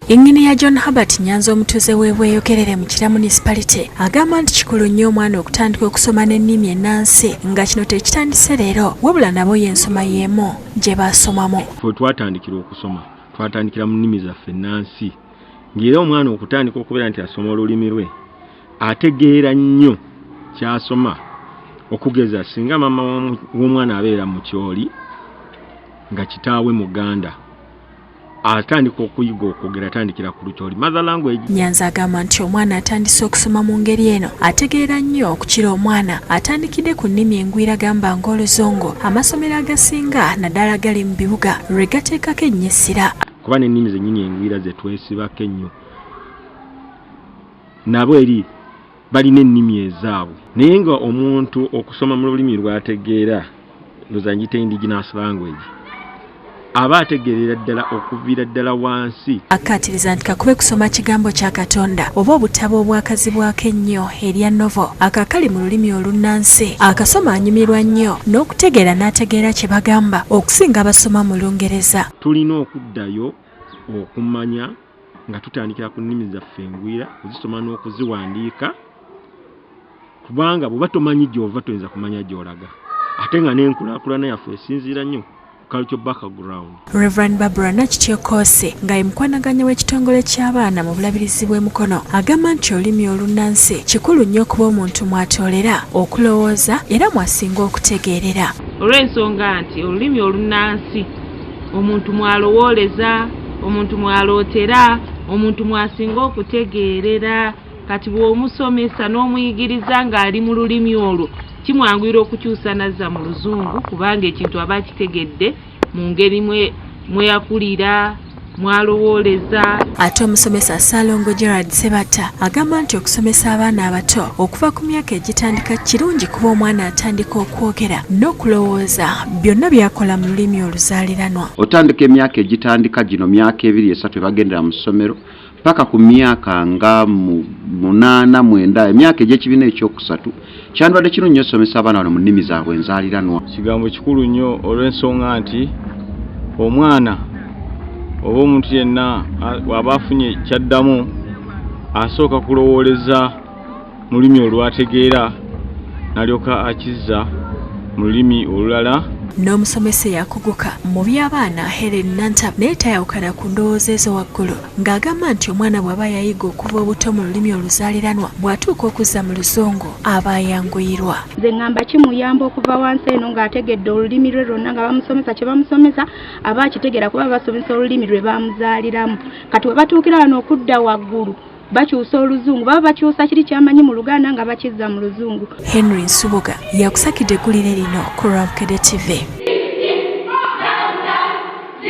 Engini ya John Herbert Nyanza omutuuze w'ebweyogerere mu Kira Municipality agamba nti kikulu nnyo omwana okutandika okusoma n'ennimi ennansi nga kino tekitandise leero wabula nabo y'ensoma y'emu gye baasomamu. Fwe twatandikira okusoma twatandikira mu nnimi zaffe ennansi ng'era omwana okutandika okubeera nti asoma olulimi lwe ategeera nnyo ky'asoma okugeza singa mama w'omwana abeera mu kyoli nga kitaawe Muganda atandika okuyiga okwogera atandikira ku lukyoli mother language. Nyanza agamba nti omwana atandise okusoma mu ngeri eno ategeera nnyo okukira omwana atandikidde ku nnimi engwira gamba ng'Oluzungu amasomero agasinga naddala gali mu bibuga lwe gateekako ennyesira. Kuba n'ennimi zennyini engwira ze twesibako ennyo nabo eri balina ennimi ezaabwe naye nga omuntu okusoma mu lulimi lw'ategeera luzanyite indigenous language aba ategeerera ddala okuviira ddala wansi. Akkaatiriza nti kakube kusoma kigambo kya Katonda oba obutabo obwakazibwako ennyo erya novel akakali mu lulimi olunnansi akasoma anyumirwa nnyo n'okutegeera n'ategeera kye bagamba okusinga abasoma mu Lungereza. Tulina okuddayo okumanya nga tutandikira ku nnimi zaffe engwira kuzisoma n'okuziwandiika kubanga bw'oba tomanyi gy'ova toyinza kumanya gy'olaga ate nga n'enkulaakulana yaffe esinziira nnyo Reverend Barbara Nakityokoose nga ye mukwanaganya w'ekitongole ky'abaana mu bulabirizi bw'emikono agamba nti olulimi olunnansi kikulu nnyo okuba omuntu mwatoolera okulowooza era mwasinga okutegeerera. Olw'ensonga nti olulimi olunnansi omuntu mwalowooleza, omuntu mwalootera, omuntu mwasinga okutegeerera. Kati bw'omusomesa n'omuyigiriza ng'ali mu lulimi olwo kimwanguyira okukyusa nazza mu Luzungu kubanga ekintu aba kitegedde mu ngeri mwe yakulira mwalowooleza. Ate omusomesa Salongo Gerard Sebata agamba nti okusomesa abaana abato okuva ku myaka egitandika kirungi kuba omwana atandika okwogera n'okulowooza byonna byakola mu lulimi oluzaaliranwa. Otandika emyaka egitandika gino myaka 2-3 bagendera mu ssomero paka ku myaka nga 8-9 emyaka egy'ekibiina ekyokusatu kyandibadde kino nnyo osomesa abaana bano mu nnimi zaabwe enzaaliranwa. Kigambo kikulu nnyo olw'ensonga nti omwana oba omuntu yenna bw'aba afunye kyaddamu asooka kulowooleza mu lulimi olwategeera n'alyoka akizza mu lulimi olulala. N'omusomesa yakuguka mu by'abaana Helen Nantab naye tayawukana ku ndowooza ezo waggulu ng'agamba nti omwana bw'aba yayiga okuva obuto mu lulimi oluzaaliranwa bw'atuuka okuzza mu Luzungu aba ayanguyirwa. Nze ngamba kimuyamba okuva wansi eno ng'ategedde olulimi lwe lwonna nga bamusomesa kye bamusomesa aba akitegeera kuba basomesa olulimi lwe bamuzaaliramu. Kati we batuukira wano okudda waggulu bakyusa Oluzungu baba bakyusa kiri kyamanyi mu Luganda nga bakizza mu Luzungu. Henry Nsubuga yakusakidde eggulire lino ku Ramkede TV.